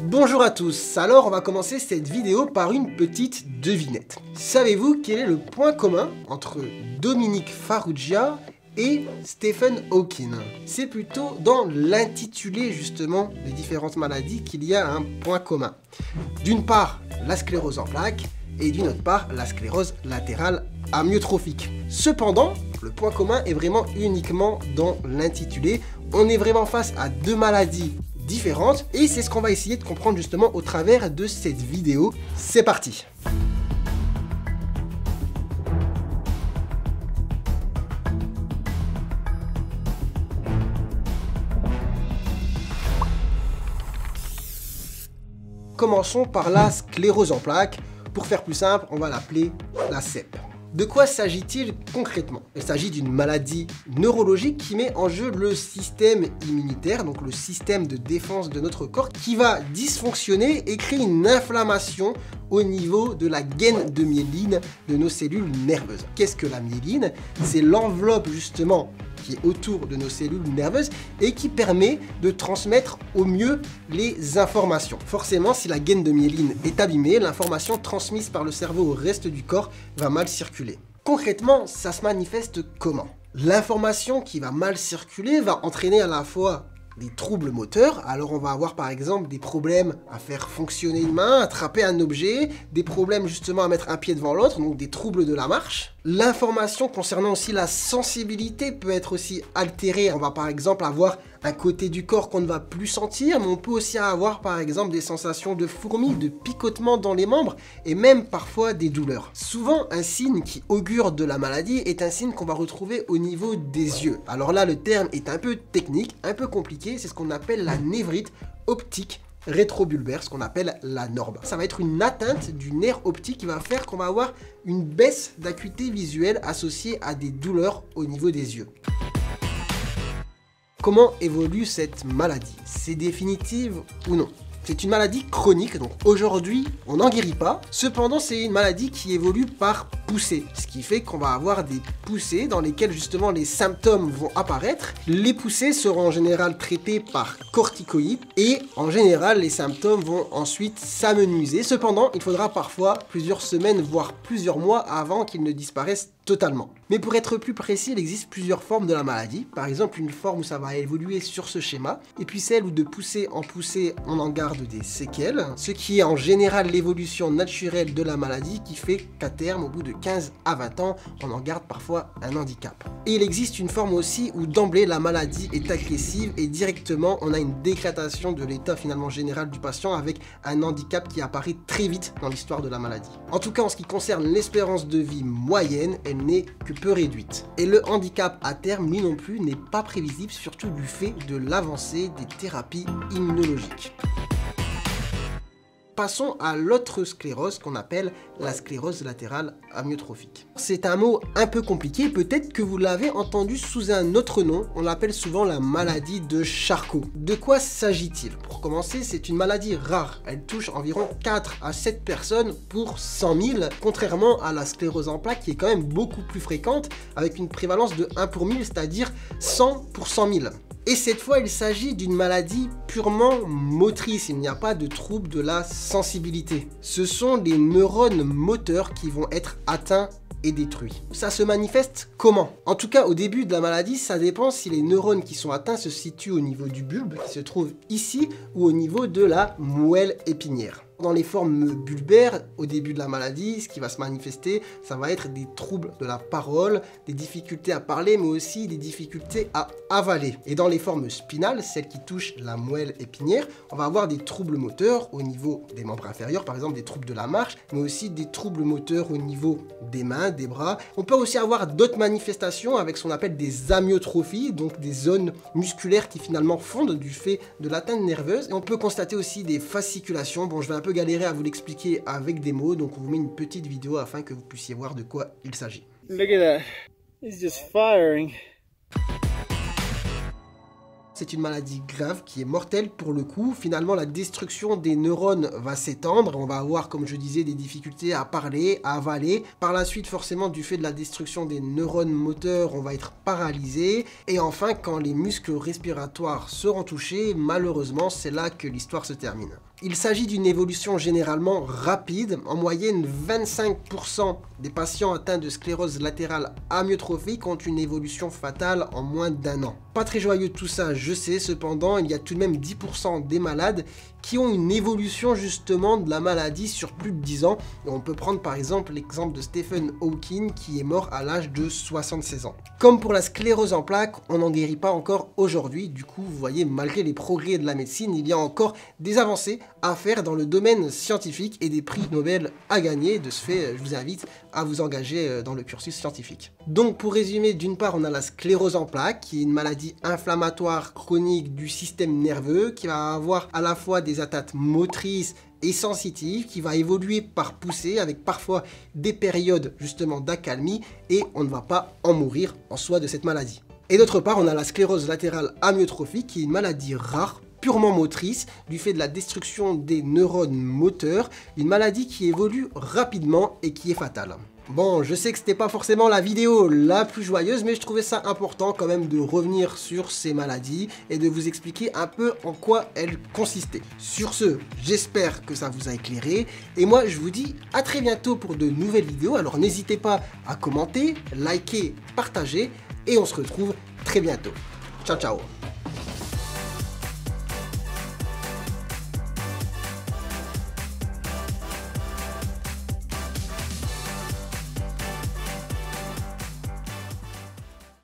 Bonjour à tous, alors on va commencer cette vidéo par une petite devinette. Savez-vous quel est le point commun entre Dominique Farrugia et Stephen Hawking? C'est plutôt dans l'intitulé justement des différentes maladies qu'il y a un point commun. D'une part, la sclérose en plaques et d'une autre part, la sclérose latérale amyotrophique. Cependant, le point commun est vraiment uniquement dans l'intitulé. On est vraiment face à deux maladies différentes et c'est ce qu'on va essayer de comprendre justement au travers de cette vidéo. C'est parti! Commençons par la sclérose en plaques. Pour faire plus simple, on va l'appeler la SEP. De quoi s'agit-il concrètement? Il s'agit d'une maladie neurologique qui met en jeu le système immunitaire, donc le système de défense de notre corps, qui va dysfonctionner et créer une inflammation au niveau de la gaine de myéline de nos cellules nerveuses. Qu'est-ce que la myéline? C'est l'enveloppe justement qui est autour de nos cellules nerveuses et qui permet de transmettre au mieux les informations. Forcément, si la gaine de myéline est abîmée, l'information transmise par le cerveau au reste du corps va mal circuler. Concrètement, ça se manifeste comment? L'information qui va mal circuler va entraîner à la fois des troubles moteurs, alors on va avoir par exemple des problèmes à faire fonctionner une main, attraper un objet, des problèmes justement à mettre un pied devant l'autre, donc des troubles de la marche. L'information concernant aussi la sensibilité peut être aussi altérée, on va par exemple avoir un côté du corps qu'on ne va plus sentir, mais on peut aussi avoir par exemple des sensations de fourmis, de picotement dans les membres et même parfois des douleurs. Souvent, un signe qui augure de la maladie est un signe qu'on va retrouver au niveau des yeux. Alors là, le terme est un peu technique, un peu compliqué, c'est ce qu'on appelle la névrite optique rétrobulbaire, ce qu'on appelle la NORB. Ça va être une atteinte du nerf optique qui va faire qu'on va avoir une baisse d'acuité visuelle associée à des douleurs au niveau des yeux. Comment évolue cette maladie? C'est définitive ou non? C'est une maladie chronique, donc aujourd'hui, on n'en guérit pas. Cependant, c'est une maladie qui évolue par poussée, ce qui fait qu'on va avoir des poussées dans lesquelles justement les symptômes vont apparaître. Les poussées seront en général traitées par corticoïdes et en général, les symptômes vont ensuite s'amenuiser. Cependant, il faudra parfois plusieurs semaines, voire plusieurs mois avant qu'ils ne disparaissent totalement. Mais pour être plus précis, il existe plusieurs formes de la maladie. Par exemple, une forme où ça va évoluer sur ce schéma, et puis celle où de poussée en poussée, on en garde des séquelles, ce qui est en général l'évolution naturelle de la maladie qui fait qu'à terme, au bout de 15 à 20 ans, on en garde parfois un handicap. Et il existe une forme aussi où d'emblée la maladie est agressive et directement on a une dégradation de l'état finalement général du patient avec un handicap qui apparaît très vite dans l'histoire de la maladie. En tout cas, en ce qui concerne l'espérance de vie moyenne, elle n'est que peu réduite. Et le handicap à terme, lui non plus, n'est pas prévisible, surtout du fait de l'avancée des thérapies immunologiques. Passons à l'autre sclérose qu'on appelle la sclérose latérale amyotrophique. C'est un mot un peu compliqué, peut-être que vous l'avez entendu sous un autre nom, on l'appelle souvent la maladie de Charcot. De quoi s'agit-il? Pour commencer, c'est une maladie rare, elle touche environ 4 à 7 personnes pour 100 000, contrairement à la sclérose en plaques qui est quand même beaucoup plus fréquente, avec une prévalence de 1 pour 1000, c'est-à-dire 100 pour 100 000. Et cette fois, il s'agit d'une maladie purement motrice, il n'y a pas de trouble de la sensibilité. Ce sont les neurones moteurs qui vont être atteints et détruits. Ça se manifeste comment? En tout cas, au début de la maladie, ça dépend si les neurones qui sont atteints se situent au niveau du bulbe, qui se trouve ici, ou au niveau de la moelle épinière. Dans les formes bulbaires, au début de la maladie, ce qui va se manifester, ça va être des troubles de la parole, des difficultés à parler, mais aussi des difficultés à avaler. Et dans les formes spinales, celles qui touchent la moelle épinière, on va avoir des troubles moteurs au niveau des membres inférieurs, par exemple des troubles de la marche, mais aussi des troubles moteurs au niveau des mains, des bras. On peut aussi avoir d'autres manifestations avec ce qu'on appelle des amyotrophies, donc des zones musculaires qui finalement fondent du fait de l'atteinte nerveuse. Et on peut constater aussi des fasciculations. Bon, je vais un peu galérer à vous l'expliquer avec des mots, donc on vous met une petite vidéo afin que vous puissiez voir de quoi il s'agit. Look at that. He's just firing. C'est une maladie grave qui est mortelle pour le coup. Finalement, la destruction des neurones va s'étendre. On va avoir, comme je disais, des difficultés à parler, à avaler. Par la suite, forcément, du fait de la destruction des neurones moteurs, on va être paralysé. Et enfin, quand les muscles respiratoires seront touchés, malheureusement, c'est là que l'histoire se termine. Il s'agit d'une évolution généralement rapide. En moyenne, 25% des patients atteints de sclérose latérale amyotrophique ont une évolution fatale en moins d'1 an. Pas très joyeux tout ça, je sais, cependant, il y a tout de même 10% des malades qui ont une évolution justement de la maladie sur plus de 10 ans. Et on peut prendre par exemple l'exemple de Stephen Hawking qui est mort à l'âge de 76 ans. Comme pour la sclérose en plaques, on n'en guérit pas encore aujourd'hui. Du coup, vous voyez, malgré les progrès de la médecine, il y a encore des avancées à faire dans le domaine scientifique et des prix Nobel à gagner. De ce fait, je vous invite à vous engager dans le cursus scientifique. Donc pour résumer, d'une part, on a la sclérose en plaques, qui est une maladie inflammatoire chronique du système nerveux, qui va avoir à la fois des atteintes motrices et sensitives, qui va évoluer par poussée avec parfois des périodes justement d'accalmie, et on ne va pas en mourir en soi de cette maladie. Et d'autre part, on a la sclérose latérale amyotrophique, qui est une maladie rare, purement motrice, du fait de la destruction des neurones moteurs, une maladie qui évolue rapidement et qui est fatale. Bon, je sais que c'était pas forcément la vidéo la plus joyeuse, mais je trouvais ça important quand même de revenir sur ces maladies et de vous expliquer un peu en quoi elles consistaient. Sur ce, j'espère que ça vous a éclairé, et moi je vous dis à très bientôt pour de nouvelles vidéos, alors n'hésitez pas à commenter, liker, partager, et on se retrouve très bientôt. Ciao ciao.